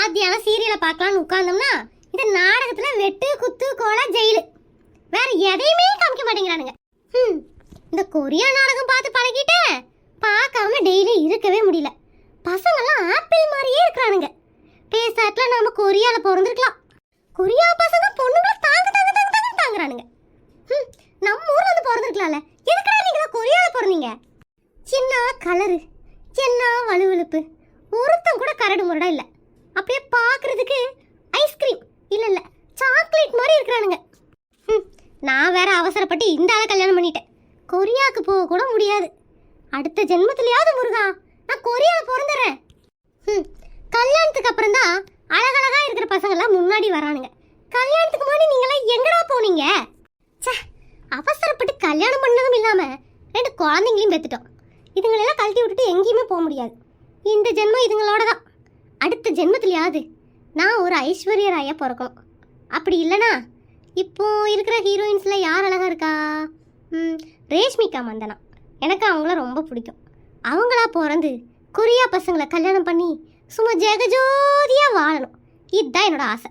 மத்தியானம் சீரியலை பார்க்கலான்னு உட்கார்ந்தோம்னா இந்த நாடகத்துல வெட்டு குத்து கோலா ஜெயிலு வேற எதையுமே காமிக்க மாட்டேங்கிறானுங்க. இந்த கொரியா நாடகம் பார்த்து பழகிட்டேன், பார்க்காம டெய்லி இருக்கவே முடியல. பசங்கெல்லாம் ஆப்பிள் மாதிரியே இருக்கிறானுங்க. பேசாட்டுல நாம கொரியால பிறந்திருக்கலாம். கொரியா பசங்க பொண்ணுங்களை தாங்க தாங்க தாங்க தாங்க தாங்குறானுங்க. நம்ம ஊர்ல வந்து பிறந்திருக்கலாம்ல, எதுக்குடா நீங்க கொரியால பிறந்தீங்க? சின்ன கலரு, சின்ன வலுவலுப்பு, ஒருத்தன் கூட கரடு முரடா இல்ல. அப்படியே பாக்குறதுக்கு ஐஸ்கிரீம் இல்ல சாக்லேட் மாதிரி இருக்கிறானுங்க. நான் வேற அவசரப்பட்டு இந்த ஆளை கல்யாணம் பண்ணிட்டேன். கொரியாவுக்கு போக கூட முடியாது. அடுத்த ஜென்மத்திலேயாவது முருகா நான் கொரியாவில் பிறந்துடுறேன். கல்யாணத்துக்கு அப்புறம் தான் அழகழகா இருக்கிற பசங்கள்லாம் முன்னாடி வரானுங்க. கல்யாணத்துக்கு முன்னாடி நீங்களாம் எங்கடா போனீங்க? சே, அவசரப்பட்டு கல்யாணம் பண்ணதும் இல்லாம 2 குழந்தைங்களையும் பெற்றுட்டோம். இதுங்களெல்லாம் கழட்டி விட்டுட்டு எங்கேயுமே போக முடியாது. இந்த ஜென்மம் இதுங்களோட தான். அடுத்த ஜென்மத்திலேயாவது நான் ஒரு ஐஸ்வர்யா ராயா பிறக்கணும். அப்படி இல்லைனா இப்போ இருக்கிற ஹீரோயின்ஸில் யார் அழகா இருக்கா? ரேஷ்மிகா மந்தனா. எனக்கு அவங்கள ரொம்ப பிடிக்கும். அவங்களா பிறந்து கொரியா பசங்களை கல்யாணம் பண்ணி சும்மா ஜெகஜோதியாக வாழணும். இதுதான் என்னோட ஆசை.